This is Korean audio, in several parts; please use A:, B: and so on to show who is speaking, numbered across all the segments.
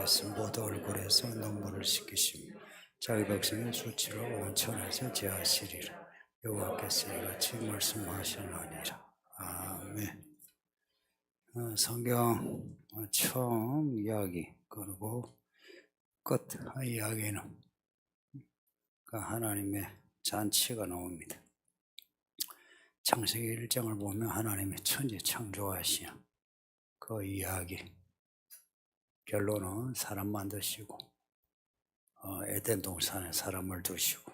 A: 주께서 모두 얼굴에서 눈물을 씻기시며 자기 백성의 수치를 온천에서 제하시리라. 여호와께서 이같이 말씀하시느니라. 아멘. 성경 처음 이야기 그리고 끝 이야기는 하나님의 잔치가 나옵니다. 창세기 1장을 보면 하나님의 천지 창조하신 그 이야기, 결론은 사람 만드시고 에덴 동산에 사람을 두시고,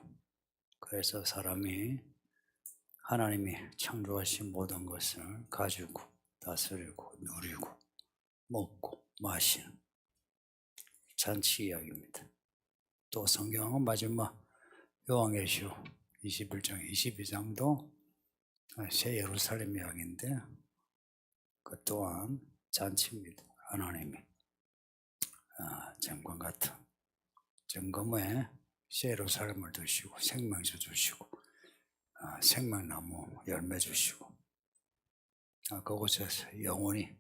A: 그래서 사람이 하나님이 창조하신 모든 것을 가지고 다스리고 누리고 먹고 마시는 잔치 이야기입니다. 또 성경은 마지막 요한계시록 21장 22장도 새 예루살렘 이야기인데 그 또한 잔치입니다. 하나님이 정금 같은 정금에 새 예루살렘을 두시고 생명수 주시고 생명나무 열매 주시고 그곳에서 영원히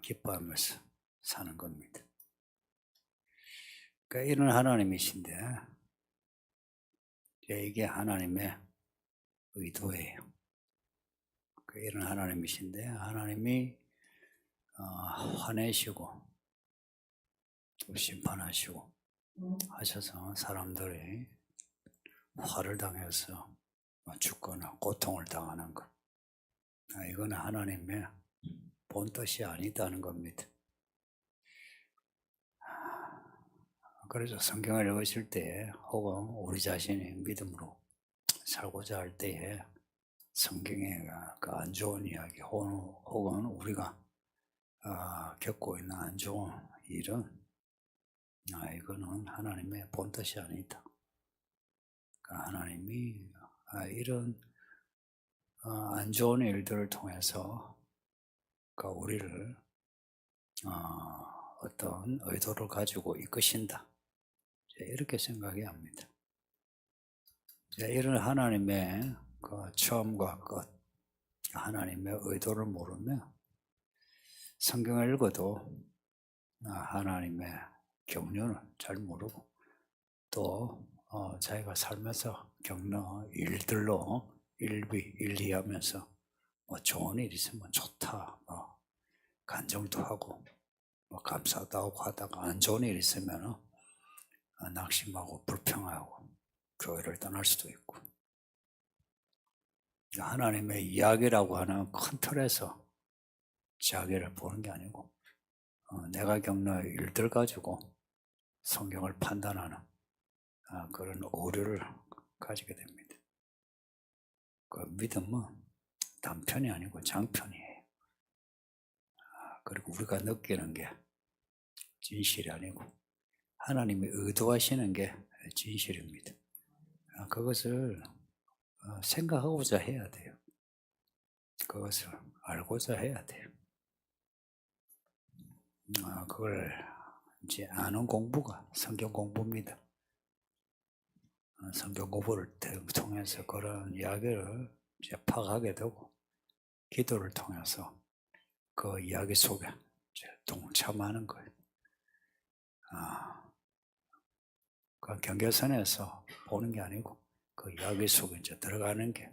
A: 기뻐하면서 사는 겁니다. 그러니까 이런 하나님이신데 이게 하나님의 의도예요. 이런 하나님이신데 하나님이 화내시고 또 심판하시고 하셔서 사람들이 화를 당해서 죽거나 고통을 당하는 것, 이건 하나님의 본뜻이 아니다는 겁니다. 그래서 성경을 읽으실 때 혹은 우리 자신이 믿음으로 살고자 할 때에 성경의 그 안 좋은 이야기 혹은 우리가 겪고 있는 안 좋은 일은 이거는 하나님의 본뜻이 아니다. 하나님이 이런 안 좋은 일들을 통해서 우리를 어떤 의도를 가지고 이끄신다, 이렇게 생각해야 합니다. 이런 하나님의 그 처음과 끝, 하나님의 의도를 모르면 성경을 읽어도 하나님의 경륜을 잘 모르고 또 자기가 살면서 겪는 일들로 일희하면서 좋은 일 있으면 좋다, 간증도 하고 감사도 하고 하다가 안 좋은 일 있으면 낙심하고 불평하고 교회를 떠날 수도 있고, 하나님의 이야기라고 하는 큰 틀에서 자기를 보는 게 아니고 내가 겪는 일들 가지고 성경을 판단하는 그런 오류를 가지게 됩니다. 그 믿음은 단편이 아니고 장편이에요. 그리고 우리가 느끼는 게 진실이 아니고 하나님이 의도하시는 게 진실입니다. 그것을 생각하고자 해야 돼요. 그것을 알고자 해야 돼요. 그걸 이제 아는 공부가 성경 공부입니다. 성경 공부를 통해서 그런 이야기를 이제 파악하게 되고 기도를 통해서 그 이야기 속에 이제 동참하는 거예요. 그 경계선에서 보는 게 아니고 그 이야기 속에 이제 들어가는 게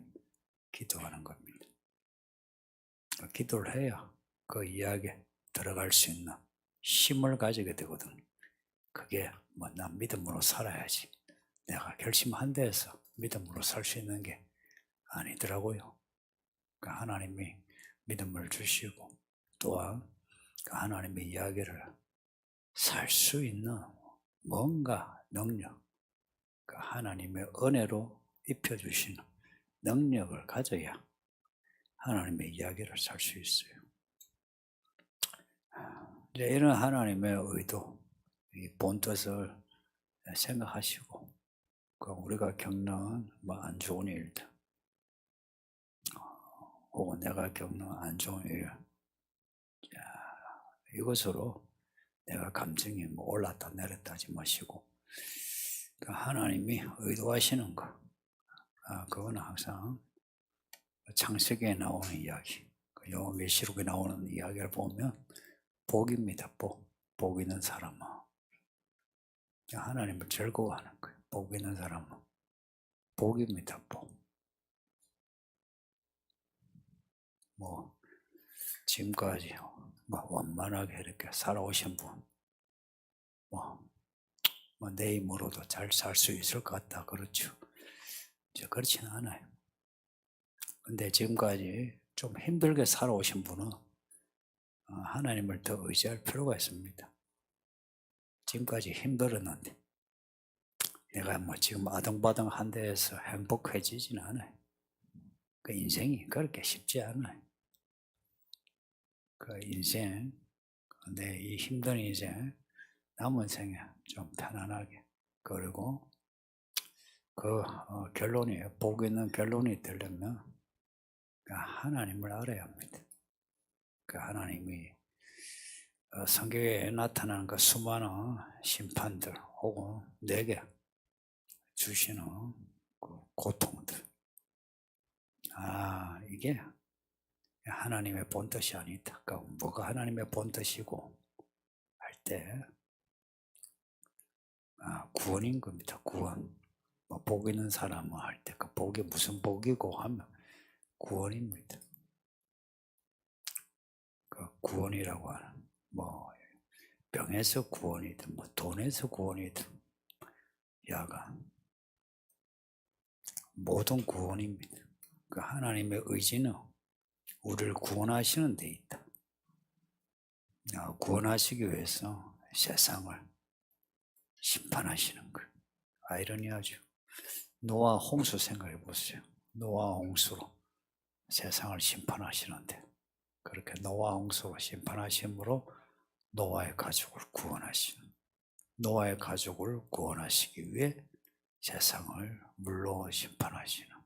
A: 기도하는 겁니다. 기도를 해야 그 이야기에 들어갈 수 있는 힘을 가지게 되거든. 그게 난 믿음으로 살아야지, 내가 결심한 데에서 믿음으로 살 수 있는 게 아니더라고요. 하나님이 믿음을 주시고 또한 하나님의 이야기를 살 수 있는 뭔가 능력, 하나님의 은혜로 입혀주시는 능력을 가져야 하나님의 이야기를 살 수 있어요. 이제 이런 하나님의 의도, 이 본뜻을 생각하시고 우리가 겪는 안 좋은 일들 혹은 내가 겪는 안 좋은 일, 이것으로 내가 감정이 올랐다 내렸다 하지 마시고 하나님이 의도하시는 거, 그거는 항상 창세기에 나오는 이야기, 요한계시록에 나오는 이야기를 보면 복입니다. 복. 복 있는 사람은 하나님을 즐거워하는 거예요. 복 있는 사람은 복입니다. 복. 뭐 지금까지 뭐 원만하게 이렇게 살아오신 분, 내 힘으로도 잘 살 수 있을 것 같다. 그렇죠. 그렇지는 않아요. 근데 지금까지 좀 힘들게 살아오신 분은 하나님을 더 의지할 필요가 있습니다. 지금까지 힘들었는데 내가 뭐 지금 아등바등한 데에서 행복해지지는 않아요. 그 인생이 그렇게 쉽지 않아요. 그 인생, 내 이 힘든 인생, 남은 생에 좀 편안하게, 그리고 그 결론이에요. 복 있는 결론이 되려면 하나님을 알아야 합니다. 그 하나님이 성경에 나타나는 그 수많은 심판들 혹은 내게 주시는 그 고통들, 이게 하나님의 본뜻이 아니다. 그러니까 뭐가 하나님의 본뜻이고 할 때 구원인 겁니다. 구원. 뭐 복 있는 사람은 할 때 그 복이 무슨 복이고 하면 구원입니다. 그 구원이라고 하는 뭐 병에서 구원이든 뭐 돈에서 구원이든 야간 모든 구원입니다. 그 하나님의 의지는 우리를 구원하시는 데 있다. 구원하시기 위해서 세상을 심판하시는 거예요. 아이러니하죠. 노아 홍수 생각해 보세요. 노아 홍수로 세상을 심판하시는데 그렇게 노아 홍수로 심판하심으로 노아의 가족을 구원하시는, 노아의 가족을 구원하시기 위해 세상을 물로 심판하시는,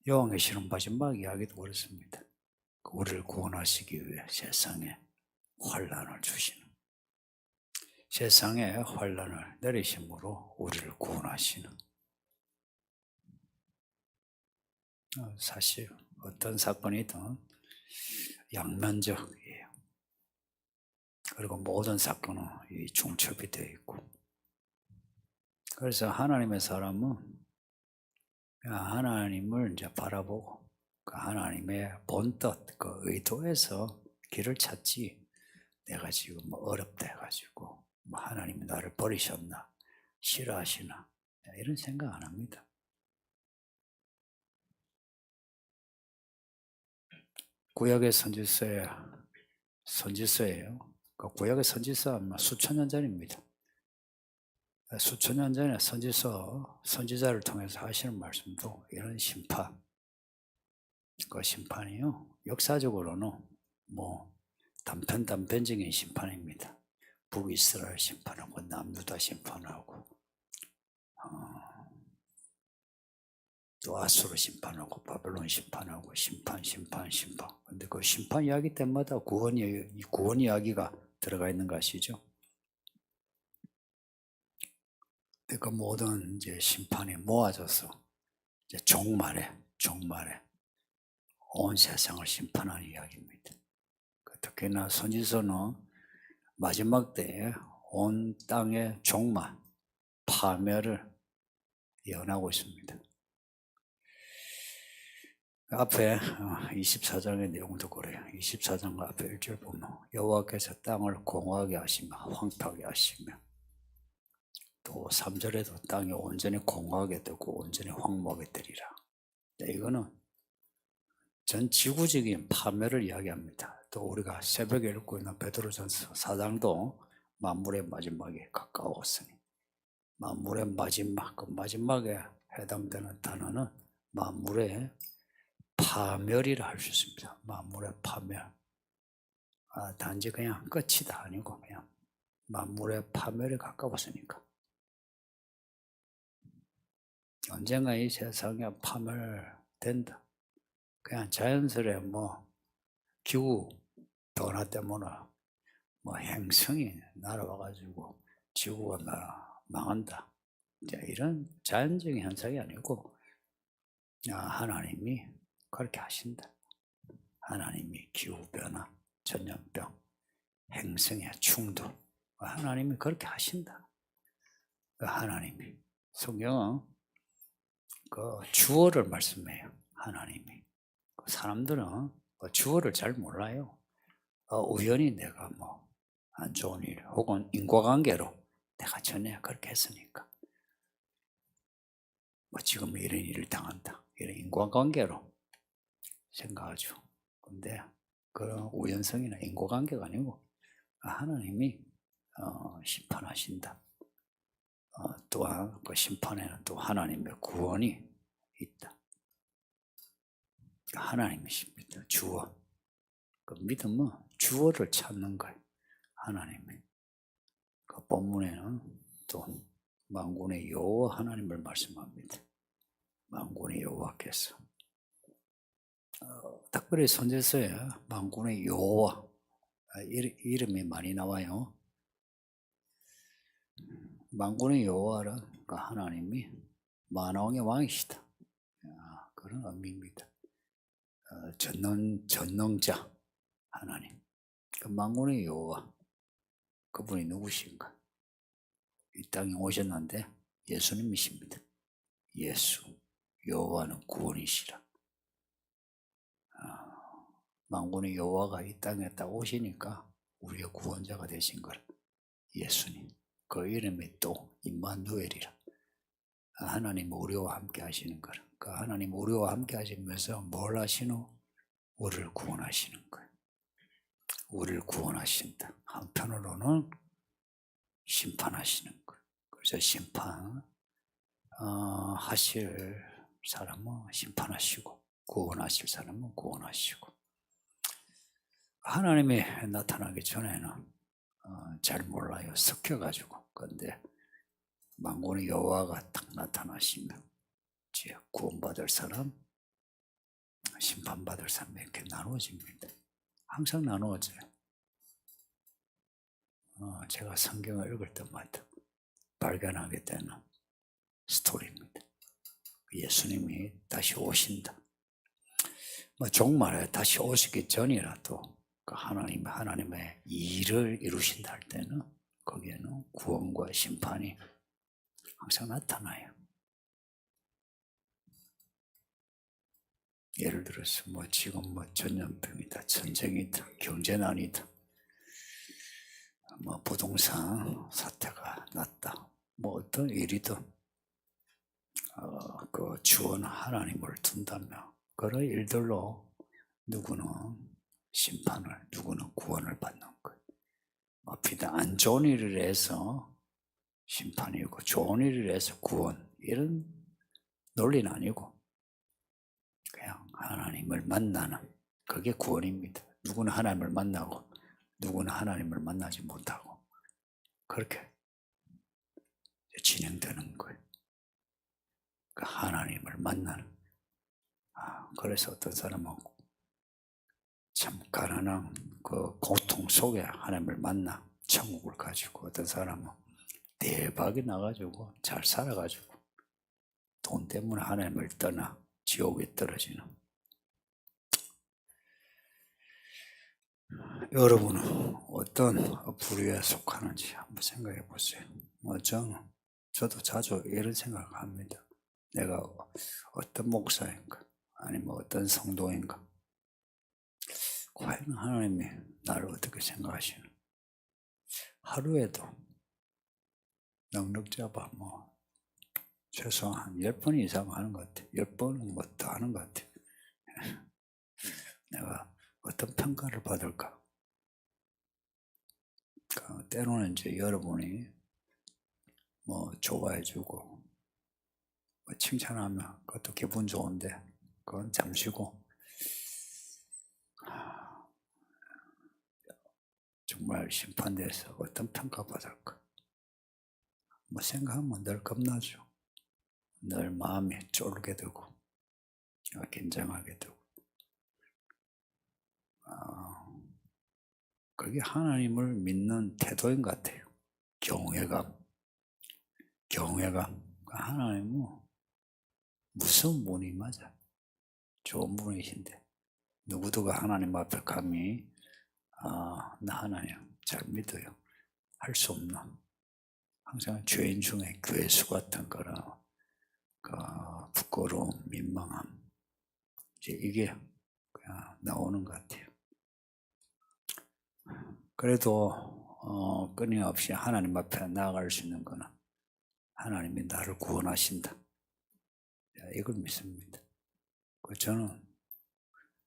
A: 요한계시록 마지막 이야기도 그렇습니다. 우리를 구원하시기 위해 세상에 환난을 주시는, 세상에 환난을 내리심으로 우리를 구원하시는. 사실 어떤 사건이든 양면적이에요. 그리고 모든 사건은 중첩이 되어 있고, 그래서 하나님의 사람은 하나님을 이제 바라보고 그 하나님의 본뜻, 그 의도에서 길을 찾지, 내가 지금 뭐 어렵다 해가지고 뭐 하나님이 나를 버리셨나, 싫어하시나, 이런 생각 안 합니다. 구약의 선지서예요. 그 구약의 선지서는 수천 년 전입니다. 수천 년 전에 선지자를 통해서 하시는 말씀도 이런 심판, 그 심판이요, 역사적으로는 뭐 단편적인 심판입니다. 북이스라엘 심판하고 남유다 심판하고 또 아수르 심판하고 바벨론 심판하고 심판. 근데 그 심판 이야기 때마다 구원 이야기가 들어가 있는 거 아시죠? 그 모든 이제 심판이 모아져서 이제 종말에 온 세상을 심판하는 이야기입니다. 특히나 선지서는 마지막 때에 온 땅의 종말, 파멸을 예언하고 있습니다. 앞에 24장의 내용도 그래요. 24장 앞에 1절 보면 여호와께서 땅을 공허하게 하시며 황폐하게 하시며, 또 3절에도 땅이 온전히 공허하게 되고 온전히 황무하게 되리라. 이거는 전 지구적인 파멸을 이야기합니다. 또 우리가 새벽에 읽고 있는 베드로전서 4장도 만물의 마지막에 가까웠으니, 만물의 마지막, 그 마지막에 해당되는 단어는 만물의 파멸이라 할 수 있습니다. 만물의 파멸. 단지 그냥 끝이다 아니고 그냥 만물의 파멸에 가까웠으니까. 언젠가 이 세상에 파멸된다. 그냥 자연스레 뭐 기후 변화 때문에 뭐 행성이 날아와가지고 지구가 망한다, 이런 자연적인 현상이 아니고 하나님이 그렇게 하신다. 하나님이 기후 변화, 전염병, 행성의 충돌. 하나님이 그렇게 하신다. 하나님이 성경은 그 주어를 말씀해요. 하나님이. 사람들은 주어를 잘 몰라요. 우연히 내가 뭐 안 좋은 일 혹은 인과관계로 내가 전에 그렇게 했으니까 뭐 지금 이런 일을 당한다. 이런 인과관계로 생각하죠. 근데 그런 우연성이나 인과관계가 아니고 하나님이 심판하신다. 또한 그 심판에는 또 하나님의 구원이 있다. 하나님이십니다. 주어. 그 믿음은 주어를 찾는 거예요. 하나님이. 그 본문에는 또 만군의 여호와 하나님을 말씀합니다. 만군의 여호와께서. 특별히 선지서에 만군의 여호와 이름이 많이 나와요. 만군의 여호와는 그 하나님이 만왕의 왕이시다. 그런 의미입니다. 전능자 하나님. 그 만군의 여호와 그분이 누구신가? 이 땅에 오셨는데 예수님이십니다. 예수 여호와는 구원이시라. 만군의 여호와가 이 땅에 딱 오시니까 우리의 구원자가 되신 거라. 예수님. 그 이름이 또 임마누엘이라. 하나님 우리와 함께 하시는 거라. 그 하나님 우리와 함께 하시면서 뭘 하시노? 우리를 구원하시는 거예요. 우리를 구원하신다. 한편으로는 심판하시는 거예요. 그래서 하실 사람은 심판하시고 구원하실 사람은 구원하시고. 하나님이 나타나기 전에는 잘 몰라요. 섞여가지고. 그런데 만군의 여호와가 딱 나타나시면 이제 구원받을 사람, 심판받을 사람 이렇게 나누어집니다. 항상 나누어져요. 제가 성경을 읽을 때마다 발견하게 되는 스토리입니다. 예수님이 다시 오신다. 뭐 종말에 다시 오시기 전이라도 그 하나님의 일을 이루신다 할 때는 거기에는 구원과 심판이 항상 나타나요. 예를 들어서 뭐 지금 뭐 전염병이다, 전쟁이다, 경제난이다, 뭐 부동산 사태가 났다, 뭐 어떤 일이든 그 주원 하나님을 둔다면 그런 일들로 누구는 심판을, 누구는 구원을 받는 거예요. 뭐 비단 안 좋은 일을 해서 심판이고 좋은 일을 해서 구원, 이런 논리는 아니고 그냥 하나님을 만나는 그게 구원입니다. 누구는 하나님을 만나고 누구는 하나님을 만나지 못하고 그렇게 진행되는 거예요. 그 하나님을 만나는. 그래서 어떤 사람은 참 가난한 그 고통 속에 하나님을 만나 천국을 가지고, 어떤 사람은 대박이 나가지고 잘 살아가지고 돈 때문에 하나님을 떠나 지옥에 떨어지는. 여러분은 어떤 부류에 속하는지 한번 생각해 보세요. 저도 자주 이런 생각을 합니다. 내가 어떤 목사인가, 아니면 어떤 성도인가, 과연 하나님이 나를 어떻게 생각하시나? 하루에도 넉넉 잡아 뭐 최소한 한 10번 이상 하는 것 같아요. 10번은 뭐 더 하는 것 같아요. 내가 어떤 평가를 받을까? 때로는 이제 여러분이 뭐 좋아해주고 뭐 칭찬하면 그것도 기분 좋은데 그건 잠시고, 정말 심판대에서 어떤 평가 받을까? 뭐 생각하면 늘 겁나죠. 늘 마음이 쫄게 되고 긴장하게 되고. 그게 하나님을 믿는 태도인 것 같아요. 경외감. 하나님은 무서운 분이 맞아. 좋은 분이신데 누구도 하나님 앞에 감히 나 하나님 잘 믿어요. 할 수 없는. 항상 죄인 중에 괴수 같은 거나 부끄러움, 민망함, 이제 이게 그냥 나오는 것 같아요. 그래도 끊임없이 하나님 앞에 나아갈 수 있는 거는 하나님이 나를 구원하신다. 이걸 믿습니다. 저는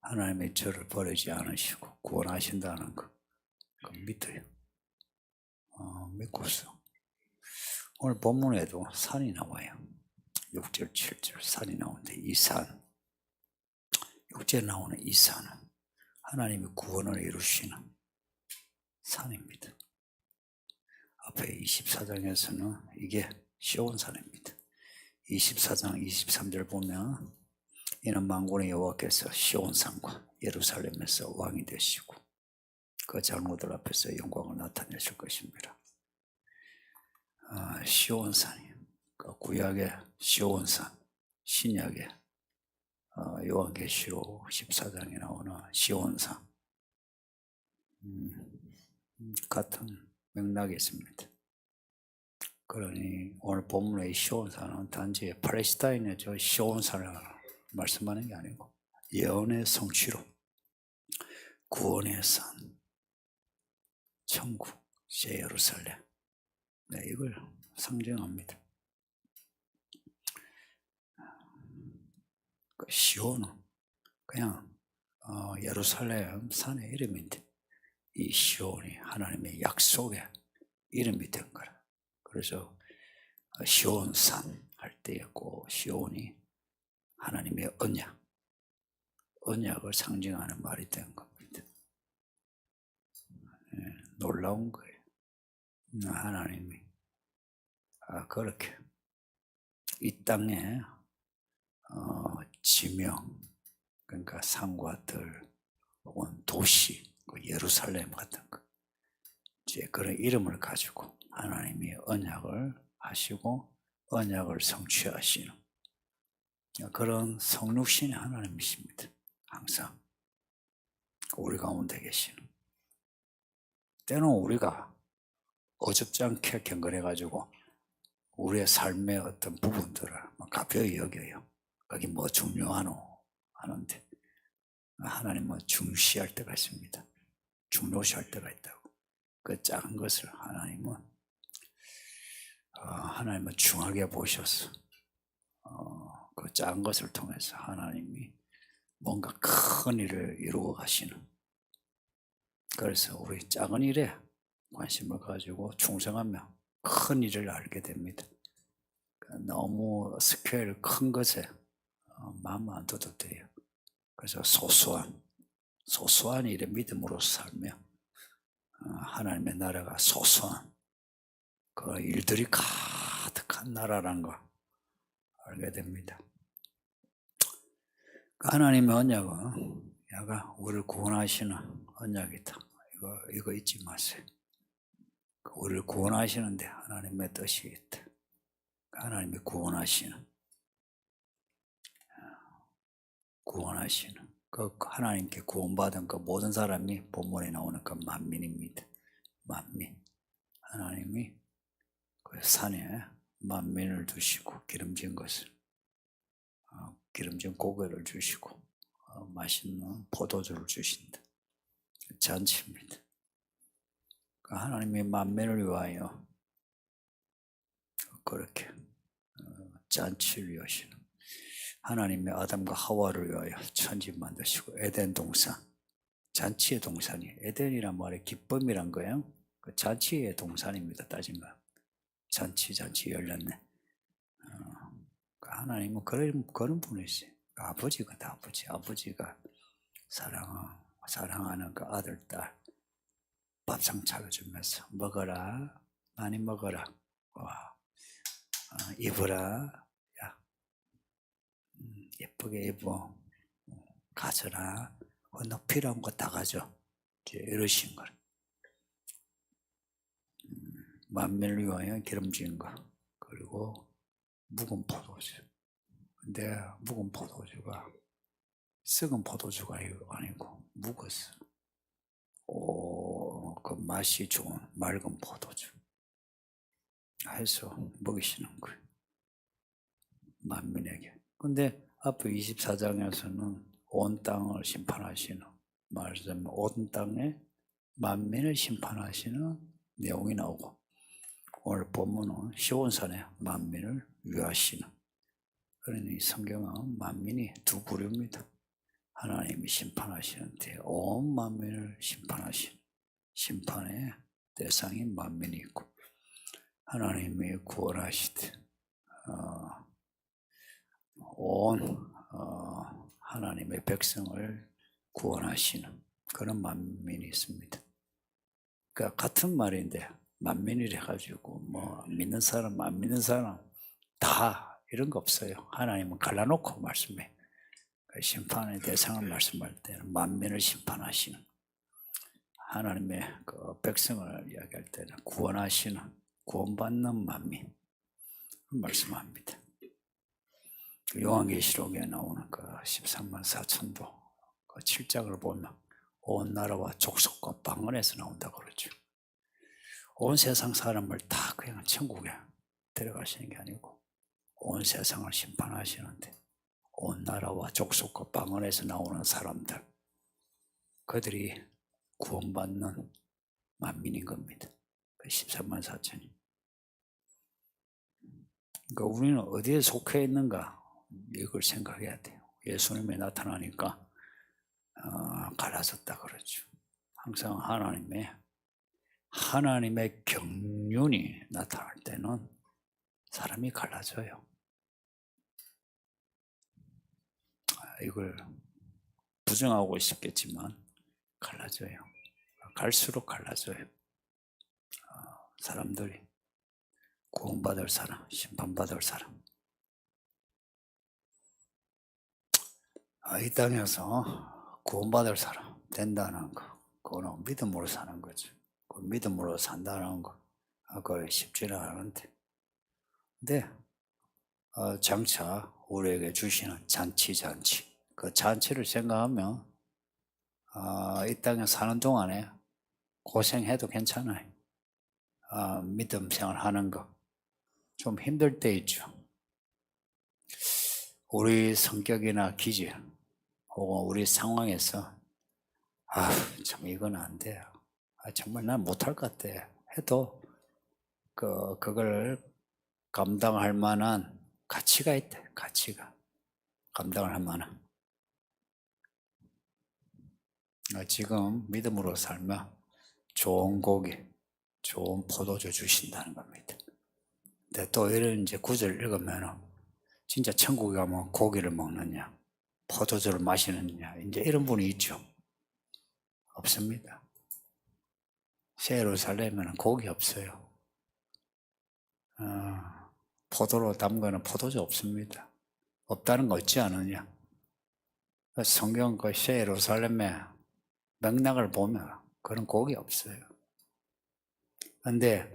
A: 하나님이 저를 버리지 않으시고 구원하신다는 거 믿어요. 믿고서 오늘 본문에도 산이 나와요. 6절, 7절 산이 나오는데 이 산, 6절에 나오는 이 산은 하나님이 구원을 이루시는 산입니다. 앞에 24장에서는 이게 시온산입니다. 24장 23절 보면 이는 만군의 여호와께서 시온산과 예루살렘에서 왕이 되시고 그 장로들 앞에서 영광을 나타내실 것입니다. 시온산이요. 구약의 시온산, 신약의 요한계시록 14장에 나오는 시온산 같은 맥락이 있습니다. 그러니 오늘 본문의 시온산은 단지 팔레스타인의 저 시온산을 말씀하는 게 아니고 예언의 성취로 구원의 산, 천국, 새 예루살렘, 이걸 상징합니다. 시온은 그냥 예루살렘 산의 이름인데 이 시온이 하나님의 약속의 이름이 된 거라. 그래서 시온산 할 때 꼭 시온이 하나님의 언약을 상징하는 말이 된 겁니다. 놀라운 거예요. 하나님이 그렇게 이 땅에 지명, 그러니까 산과 들 혹은 도시, 예루살렘 같은 거, 이제 그런 이름을 가지고 하나님이 언약을 하시고 언약을 성취하시는 그런 성육신의 하나님이십니다. 항상 우리 가운데 계시는. 때는 우리가 어줍지 않게 경건해가지고 우리의 삶의 어떤 부분들을 가벼이 여겨요. 거기 뭐 중요하노 하는데 하나님은 중시할 때가 있습니다. 중요시할 때가 있다고. 그 작은 것을 하나님은 중하게 보셔서 그 작은 것을 통해서 하나님이 뭔가 큰 일을 이루어 가시는. 그래서 우리 작은 일에 관심을 가지고 충성하면 큰 일을 알게 됩니다. 너무 스케일 큰 것에 마음 안 둬도 돼요. 그래서 소소한 일에 믿음으로 살며 하나님의 나라가 소소한 그 일들이 가득한 나라라는 걸 알게 됩니다. 하나님의 언약은 야가 우리를 구원하시는 언약이다. 이거 잊지 마세요. 우리를 구원하시는데 하나님의 뜻이 있다. 하나님이 구원하시는 그 하나님께 구원받은 그 모든 사람이 본문에 나오는 그 만민입니다. 만민. 하나님이 그 산에 만민을 두시고 기름진 것을 기름진 고기를 주시고 맛있는 포도주를 주신다. 잔치입니다. 하나님이 만민을 위하여 그렇게 잔치를 위하시는 하나님의 아담과 하와를 위하여 천지 만드시고 에덴 동산, 잔치의 동산이 에덴이란 말이 기쁨이란 거예요. 그 잔치의 동산입니다. 따지면 잔치 열렸네. 하나님은 그런 분이세요. 아버지가 아버지가 사랑하는 그 아들, 딸 밥상 차려주면서 먹어라, 많이 먹어라, 입어라, 야, 예쁘게 입어, 가져라, 너 필요한 거 다 가져, 이러신 거라. 만민을 위하여 기름진 거, 그리고 묵은 포도주. 근데 묵은 포도주가 썩은 포도주가 아니고 묵었어. 그 맛이 좋은 맑은 포도주 해서 먹이시는 거예요. 만민에게. 근데 앞에 24장에서는 온 땅을 심판하시는, 말하자면 온 땅에 만민을 심판하시는 내용이 나오고, 오늘 본문은 시온산에 만민을 위하시는. 그러니 성경은 만민이 두 부류입니다. 하나님이 심판하시는데 온 만민을 심판하시는 심판의 대상이 만민이 있고, 하나님이 구원하시되 온 하나님의 백성을 구원하시는 그런 만민이 있습니다. 그러니까 같은 말인데 만민이라 해가지고 뭐 믿는 사람 안 믿는 사람 다 이런 거 없어요. 하나님은 갈라놓고 말씀해. 심판의 대상을 말씀할 때는 만민을 심판하시는, 하나님의 그 백성을 이야기할 때는 구원하시는, 구원받는 만민 말씀합니다. 요한계시록에 나오는 그 13만 4천도 그 7장을 보면 온 나라와 족속과 방언에서 나온다고 그러죠. 온 세상 사람을 다 그냥 천국에 데려가시는 게 아니고 온 세상을 심판하시는데 온 나라와 족속과 방언에서 나오는 사람들, 그들이 구원받는 만민인 겁니다. 13만 4천이. 그러니까 우리는 어디에 속해 있는가 이걸 생각해야 돼요. 예수님이 나타나니까 갈라졌다 그러죠. 항상 하나님의 경륜이 나타날 때는 사람이 갈라져요. 이걸 부정하고 싶겠지만 갈라져요. 갈수록 갈라져요. 사람들이 구원받을 사람, 심판받을 사람. 이 땅에서 구원받을 사람 된다는 거, 그거는 믿음으로 사는 거죠. 그 믿음으로 산다는 거, 그거 쉽지는 않은데. 근데 장차 우리에게 주시는 잔치, 그 잔치를 생각하면 이 땅에 사는 동안에 고생해도 괜찮아요. 믿음 생활하는 거 좀 힘들 때 있죠. 우리 성격이나 기질 혹은 우리 상황에서 참 이건 안 돼요. 정말 난 못할 것 같아 해도 그걸 감당할 만한 가치가 있대. 가치가 감당을 할 만한. 지금 믿음으로 살면 좋은 고기, 좋은 포도주 주신다는 겁니다. 근데 또 이런 이제 구절 읽으면 진짜 천국에 가면 고기를 먹느냐, 포도주를 마시느냐, 이제 이런 분이 있죠. 없습니다. 새 예루살렘에는 고기 없어요. 포도로 담그는 포도주 없습니다. 없다는 거 없지 않느냐. 성경 그 새 예루살렘의 맥락을 보면 그런 고기 없어요. 그런데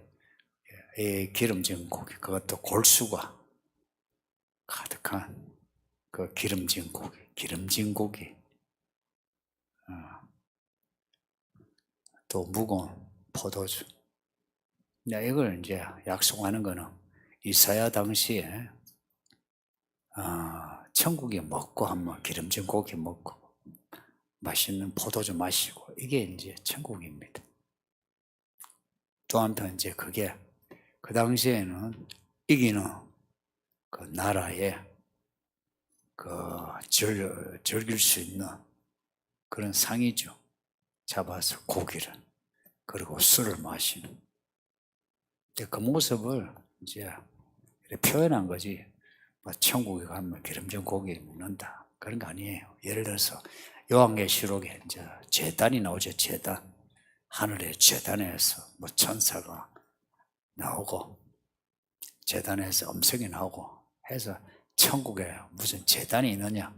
A: 이 기름진 고기, 그것도 골수가 가득한 그 기름진 고기, 또 무거운 포도주. 이걸 이제 약속하는 거는 이사야 당시에 천국에 먹고 한번 기름진 고기 먹고 맛있는 포도주 마시고 이게 이제 천국입니다. 또 한편 이제 그게 그 당시에는 이기는 그 나라에 즐길 수 있는 그런 상이죠. 잡아서 고기를 그리고 술을 마시는. 그 모습을 이제 표현한 거지. 천국에 가면 기름진 고기 먹는다 그런 거 아니에요. 예를 들어서 요한계시록에 이제 제단이 나오죠. 제단. 하늘의 제단에서 뭐 천사가 나오고 제단에서 음성이 나오고 해서 천국에 무슨 제단이 있느냐.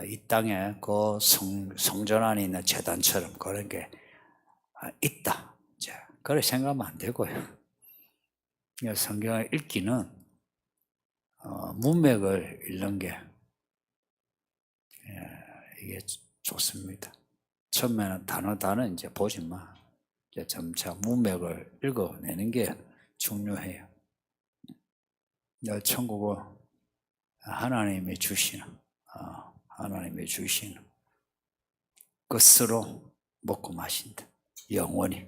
A: 이 땅에 그 성전 안에 있는 제단처럼 그런 게 있다. 그렇게 생각하면 안 되고요. 성경을 읽기는 문맥을 읽는 게 이게 좋습니다. 처음에는 단어 이제 보지 마. 이제 점차 문맥을 읽어내는 게 중요해요. 천국은 하나님이 주시는 것으로 먹고 마신다. 영원히.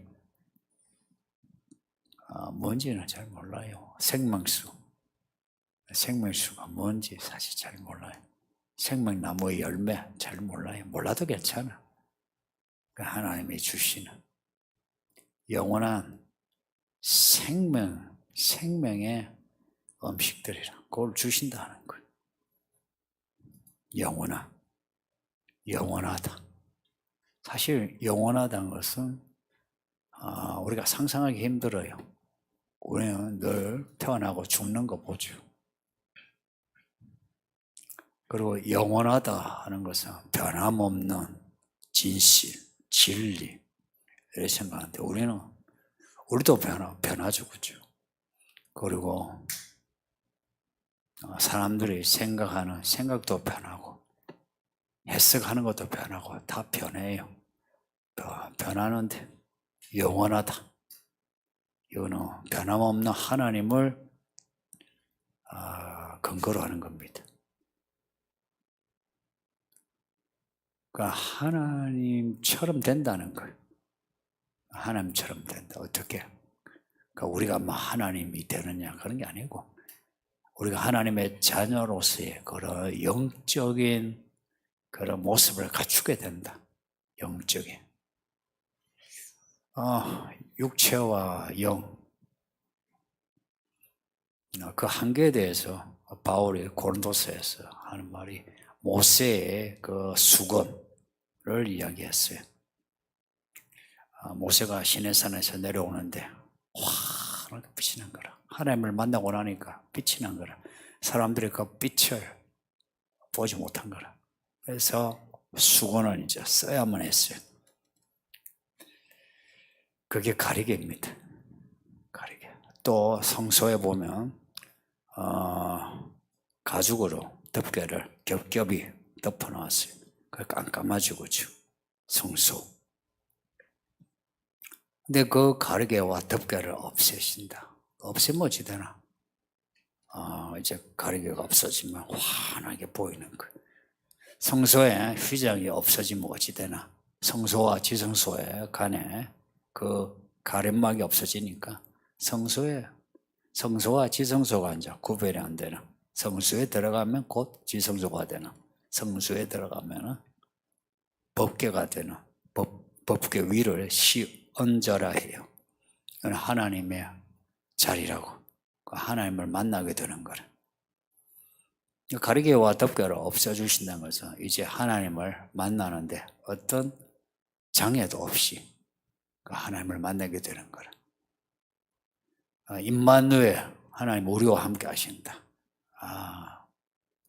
A: 뭔지는 잘 몰라요. 생명수가 뭔지 사실 잘 몰라요. 생명나무의 열매 잘 몰라요. 몰라도 괜찮아. 하나님이 주시는 영원한 생명의 음식들이라 그걸 주신다는 거예요. 영원하다. 사실 영원하다는 것은 우리가 상상하기 힘들어요. 우리는 늘 태어나고 죽는 거 보죠. 그리고 영원하다 하는 것은 변함없는 진실, 진리 이렇게 생각하는데 우리도 변하죠, 그죠? 그리고 사람들이 생각하는 생각도 변하고 해석하는 것도 변하고 다 변해요. 변하는데 영원하다. 이거는 변함없는 하나님을 근거로 하는 겁니다. 그러니까 하나님처럼 된다는 거예요. 하나님처럼 된다. 어떻게? 그러니까 우리가 하나님이 되느냐 그런 게 아니고 우리가 하나님의 자녀로서의 그런 영적인 그런 모습을 갖추게 된다. 영적인. 육체와 영. 그 한계에 대해서 바울이 고린도서에서 하는 말이 모세의 그 수건을 이야기했어요. 모세가 시내산에서 내려오는데 환하게 빛이 난 거라. 하나님을 만나고 나니까 빛이 난 거라. 사람들이 그 빛을 보지 못한 거라. 그래서 수건을 이제 써야만 했어요. 그게 가리개입니다. 가리개. 또 성소에 보면 가죽으로 덮개를 겹겹이 덮어놨어요. 그 깜깜해지고죠. 성소. 근데 그 가리개와 덮개를 없애신다. 없애면 어찌 되나? 이제 가리개가 없어지면 환하게 보이는 거예요. 성소에 휘장이 없어지면 어찌 되나? 성소와 지성소에 간에 그 가림막이 없어지니까 성소와 지성소가 이제 구별이 안 되나? 성소에 들어가면 곧 지성소가 되나? 성소에 들어가면 법궤가 되나? 법궤 위를 얹어라 해요. 하나님의 자리라고. 하나님을 만나게 되는 거라. 가리개와 덮개를 없애주신다는 것은 이제 하나님을 만나는데 어떤 장애도 없이 하나님을 만나게 되는 거라. 임마누엘, 하나님 우리와 함께 하신다.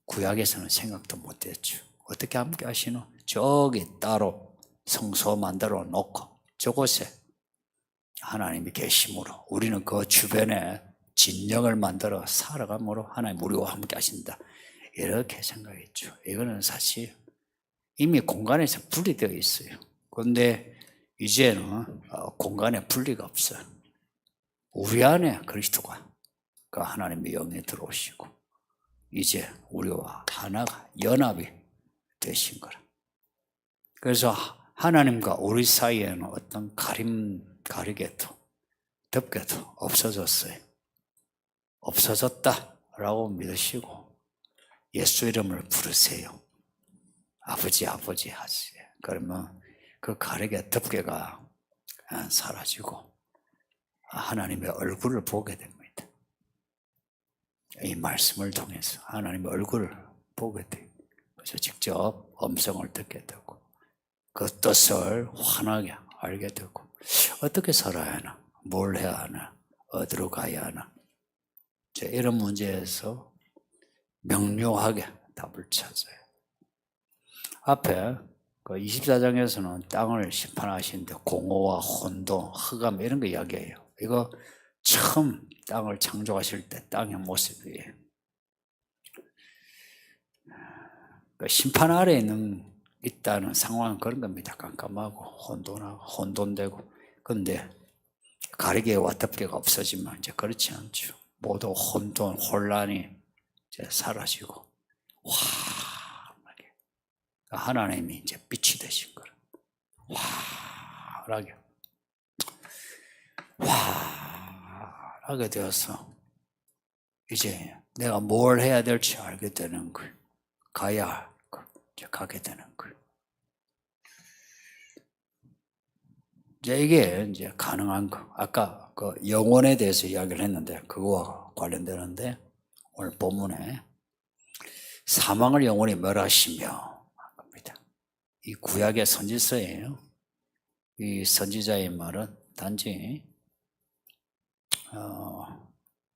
A: 구약에서는 생각도 못했죠. 어떻게 함께 하시노? 저기 따로 성소 만들어 놓고 저곳에 하나님이 계심으로 우리는 그 주변에 진영을 만들어 살아감으로 하나님 우리와 함께 하신다. 이렇게 생각했죠. 이거는 사실 이미 공간에서 분리되어 있어요. 그런데 이제는 공간에 분리가 없어요. 우리 안에 그리스도가 그 하나님의 영에 들어오시고 이제 우리와 하나가 연합이 되신 거라. 그래서 하나님과 우리 사이에는 어떤 가리개도 덮개도 없어졌어요. 없어졌다라고 믿으시고 예수 이름을 부르세요. 아버지 하세요. 그러면 그 가리개 덮개가 사라지고 하나님의 얼굴을 보게 됩니다. 이 말씀을 통해서 하나님의 얼굴을 보게 돼요. 그래서 직접 음성을 듣게 되고 그 뜻을 환하게 알게 되고 어떻게 살아야 하나, 뭘 해야 하나, 어디로 가야 하나 이런 문제에서 명료하게 답을 찾아요. 앞에 그 24장에서는 땅을 심판하시는데 공허와 혼돈, 흑암 이런 거 이야기해요. 이거 처음 땅을 창조하실 때 땅의 모습이에요. 그 심판 아래에 있는 있다는 상황은 그런 겁니다. 깜깜하고 혼돈되고. 근데 가리개와 와탑계가 없어지면 이제 그렇지 않죠. 모두 혼란이 이제 사라지고 환하게 하나님이 이제 빛이 되신 거라. 환하게 되어서 이제 내가 뭘 해야 될지 알게 되는 거예요. 가야 할 거, 이제 가게 되는 거예요. 이제 이게 이제 가능한 거. 아까 그 영혼에 대해서 이야기를 했는데 그거와 관련되는데 오늘 본문에 사망을 영원히 멸하시며 합니다. 이 구약의 선지서예요. 이 선지자의 말은 단지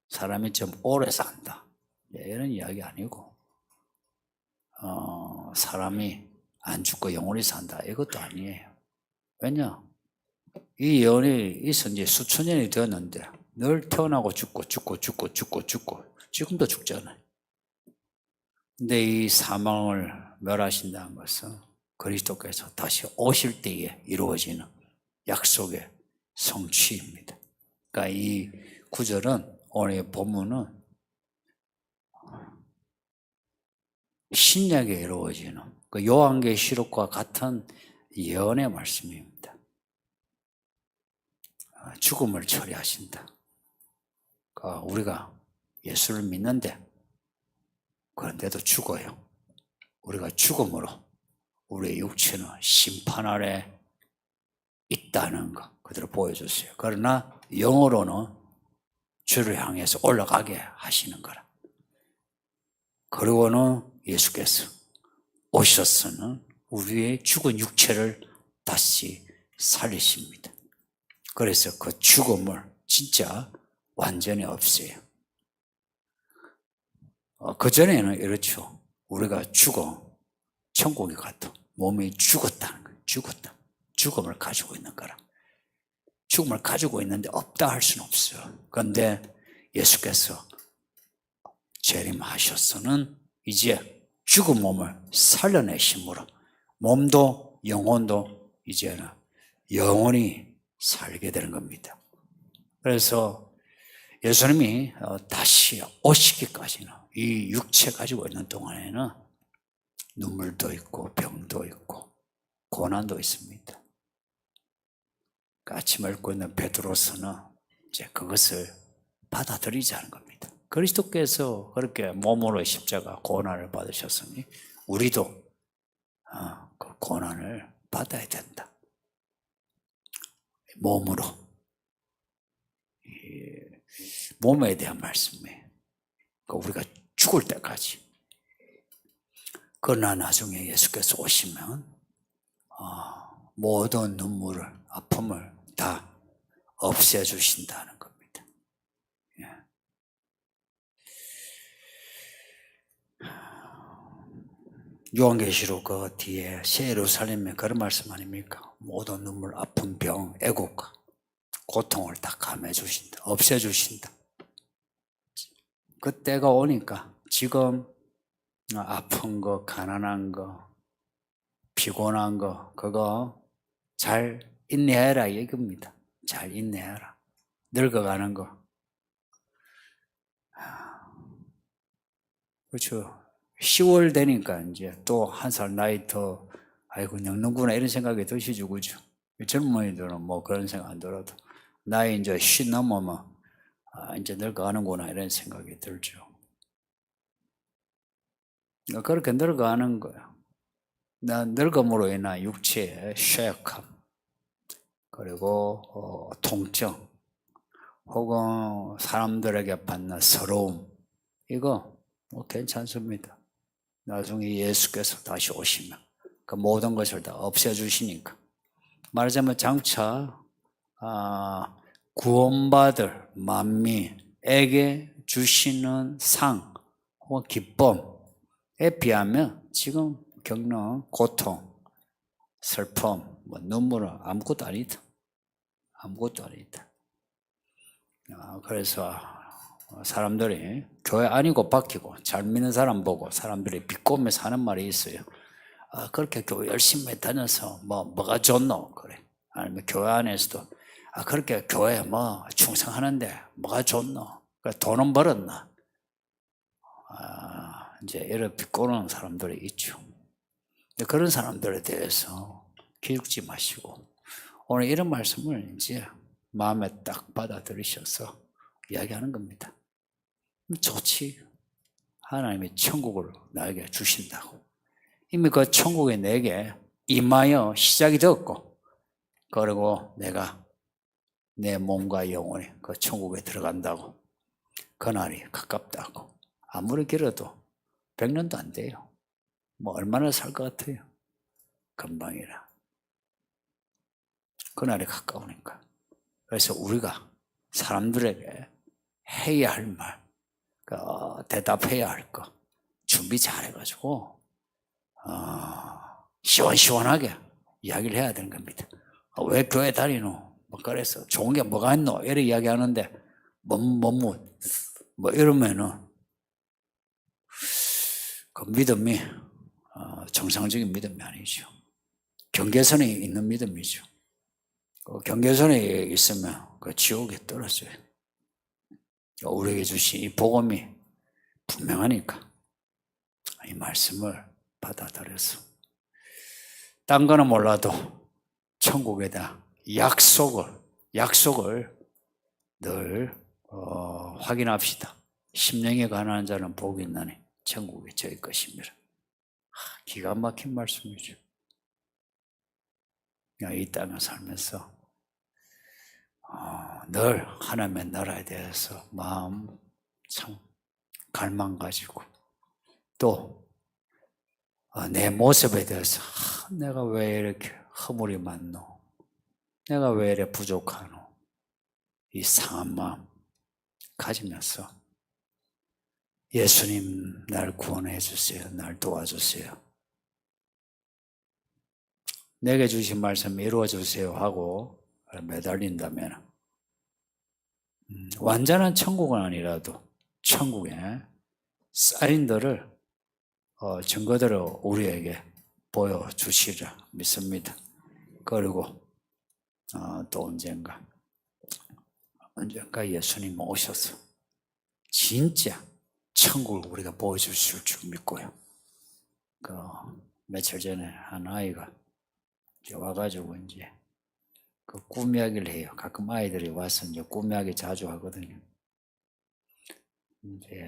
A: 사람이 좀 오래 산다 이런 이야기 아니고 사람이 안 죽고 영원히 산다 이것도 아니에요. 왜냐? 이 예언이 있은 지 수천 년이 되었는데 늘 태어나고 죽고 지금도 죽잖아요. 근데 이 사망을 멸하신다는 것은 그리스도께서 다시 오실 때에 이루어지는 약속의 성취입니다. 그러니까 이 구절은 오늘 본문은 신약에 이루어지는 그 요한계시록과 같은 예언의 말씀입니다. 죽음을 처리하신다. 그러니까 우리가 예수를 믿는데 그런데도 죽어요. 우리가 죽음으로 우리의 육체는 심판 아래 있다는 거 그대로 보여줬어요. 그러나 영으로는 주를 향해서 올라가게 하시는 거라. 그리고는 예수께서 오셔서는 우리의 죽은 육체를 다시 살리십니다. 그래서 그 죽음을 진짜 완전히 없애요. 그전에는 이렇죠. 우리가 죽어 천국에 가도 몸이 죽었다는 거예요. 죽음을 가지고 있는 거라. 죽음을 가지고 있는데 없다 할 수는 없어요. 그런데 예수께서 재림하셔서는 이제 죽은 몸을 살려내심으로 몸도 영혼도 이제는 영원히 살게 되는 겁니다. 그래서 예수님이 다시 오시기까지는 이 육체 가지고 있는 동안에는 눈물도 있고 병도 있고 고난도 있습니다. 아침을 읽고 있는 베드로서는 이제 그것을 받아들이지 않은 겁니다. 그리스도께서 그렇게 몸으로 십자가 고난을 받으셨으니 우리도 그 고난을 받아야 된다. 몸으로. 몸에 대한 말씀이에요. 우리가 죽을 때까지. 그러나 나중에 예수께서 오시면 모든 눈물을, 아픔을 다 없애주신다는 겁니다. 요한계시록 그 뒤에 새 예루살렘에 그런 말씀 아닙니까? 모든 눈물, 아픔, 병, 애국, 고통을 다 감해주신다, 없애주신다. 그때가 오니까 지금 아픈 거, 가난한 거, 피곤한 거, 그거 잘 인내해라 이겁니다. 잘 인내해라. 늙어가는 거. 그렇죠. 10월 되니까 이제 또 한 살 나이 더, 아이고, 늙는구나 이런 생각이 드시죠, 그죠? 젊은이들은 뭐 그런 생각 안 들어도 나이 이제 50 넘으면 이제 늙어가는구나 이런 생각이 들죠. 그렇게 늙어가는 거예요. 늙음으로 인한 육체의 쇠약함, 그리고 통증, 혹은 사람들에게 받는 서러움, 이거 뭐 괜찮습니다. 나중에 예수께서 다시 오시면 그 모든 것을 다 없애주시니까. 말하자면 장차 구원받을 만민에게 주시는 상 혹은 기쁨에 비하면 지금 겪는 고통, 슬픔, 눈물은 아무것도 아니다. 아무것도 아니다. 그래서 사람들이 교회 아니고 바뀌고 잘 믿는 사람 보고 사람들이 비꼬면서 하는 말이 있어요. 그렇게 교회 열심히 다녀서 뭐가 좋노? 그래. 아니면 교회 안에서도 그렇게 교회 충성하는데 뭐가 좋노? 그래, 돈은 벌었나? 이제 이런 비꼬는 사람들이 있죠. 그런 사람들에 대해서 기죽지 마시고 오늘 이런 말씀을 이제 마음에 딱 받아들이셔서 이야기하는 겁니다. 좋지. 하나님이 천국을 나에게 주신다고. 이미 그 천국에 내게 임하여 시작이 되었고, 그리고 내가 내 몸과 영혼이 그 천국에 들어간다고. 그날이 가깝다고. 아무리 길어도 100년도 안 돼요. 얼마나 살 것 같아요? 금방이라. 그날이 가까우니까. 그래서 우리가 사람들에게 해야 할 말, 대답해야 할 거 준비 잘해가지고 시원시원하게 이야기를 해야 되는 겁니다. 왜 교회 다니노? 그래서 좋은 게 뭐가 있노? 이렇게 이야기하는데 이러면은 그 믿음이 정상적인 믿음이 아니죠. 경계선에 있는 믿음이죠. 경계선에 있으면 그 지옥에 떨어져요. 우리에게 주신 이 복음이 분명하니까 이 말씀을 받아들여서 딴 거는 몰라도 천국에다 약속을 늘 확인합시다. 심령에 가난한 자는 복이 있나니 천국이 저희 것입니다. 기가 막힌 말씀이죠. 이 땅에 살면서 늘 하나님의 나라에 대해서 마음 참 갈망 가지고 또 내 모습에 대해서 내가 왜 이렇게 허물이 많노? 내가 왜 이렇게 부족하노? 이 상한 마음 가지면서 예수님 날 구원해 주세요. 날 도와주세요. 내게 주신 말씀 이루어 주세요 하고 매달린다면 완전한 천국은 아니라도 천국의 사인들을 증거들을 우리에게 보여주시리라 믿습니다. 그리고 또 언젠가 예수님 오셔서 진짜 천국을 우리가 보여주실 줄 믿고요. 며칠 전에 한 아이가 와가지고 이제 꿈 이야기를 해요. 가끔 아이들이 와서 이제 꿈 이야기 자주 하거든요. 이제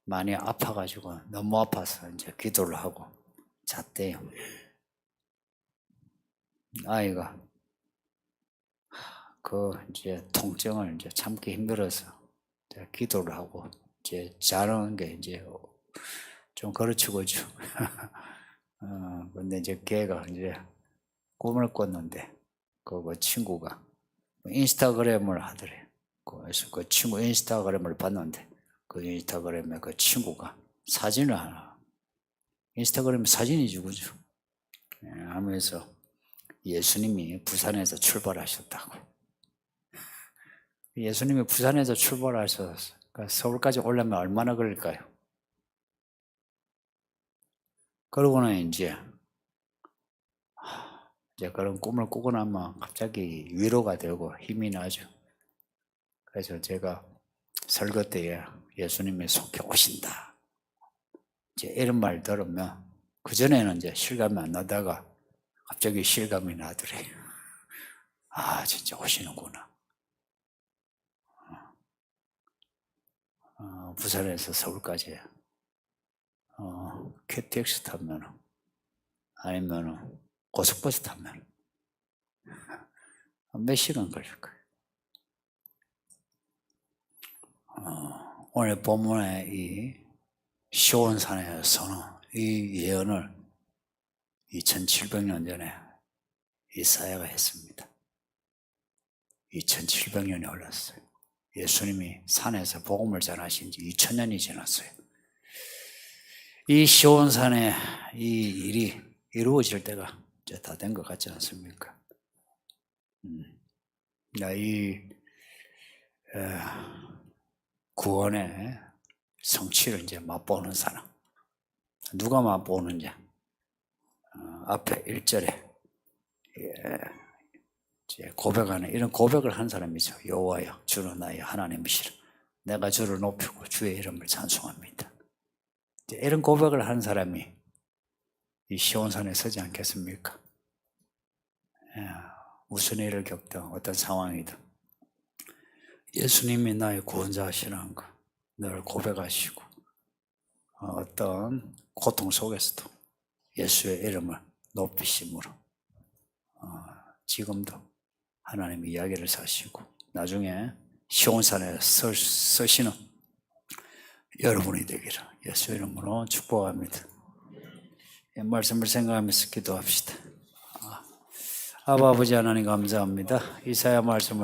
A: 많이 아파가지고 너무 아파서 이제 기도를 하고 잤대요. 아이가 이제 통증을 이제 참기 힘들어서 기도를 하고 이제 자는 게 이제 좀 그렇지고죠. 근데 이제 걔가 이제 꿈을 꿨는데 그 친구가 인스타그램을 하더래. 그래서 그 친구 인스타그램을 봤는데 그 인스타그램에 그 친구가 사진을 하나, 인스타그램 사진이죠, 그죠? 하면서 예수님이 부산에서 출발하셨다고. 예수님이 부산에서 출발하셔서 서울까지 오려면 얼마나 걸릴까요? 그러고는 이제 그런 꿈을 꾸고 나면 갑자기 위로가 되고 힘이 나죠. 그래서 제가 설교 때에 예수님이 속해 오신다. 이제 이런 말 들으면 그전에는 이제 실감이 안 나다가 갑자기 실감이 나더래요. 진짜 오시는구나. 부산에서 서울까지 KTX 타면 아니면 고속버스 타면 몇 시간 걸릴 거예요. 오늘 본문의 이 시온산에서는 이 예언을 2700년 전에 이사야가 했습니다. 2700년이 흘렀어요. 예수님이 산에서 복음을 전하신 지 2000년이 지났어요. 이 시온산에 이 일이 이루어질 때가 이제 다 된 것 같지 않습니까? 이 구원의 성취를 이제 맛보는 사람, 누가 맛보느냐? 앞에 1절에 고백하는 이런 고백을 한 사람이죠. 여호와여 주는 나의 하나님이시라. 내가 주를 높이고 주의 이름을 찬송합니다. 이런 고백을 한 사람이 이 시온산에 서지 않겠습니까? 무슨 일을 겪든 어떤 상황이든 예수님이 나의 구원자시라는 거 늘 고백하시고 어떤 고통 속에서도 예수의 이름을 높이심으로 지금도 하나님의 이야기를 사시고 나중에 시온산에 서시는 여러분이 되기를 예수 이름으로 축복합니다. 이 말씀을 생각하면서 기도합시다. 아버지 하나님 감사합니다. 이사야 말씀을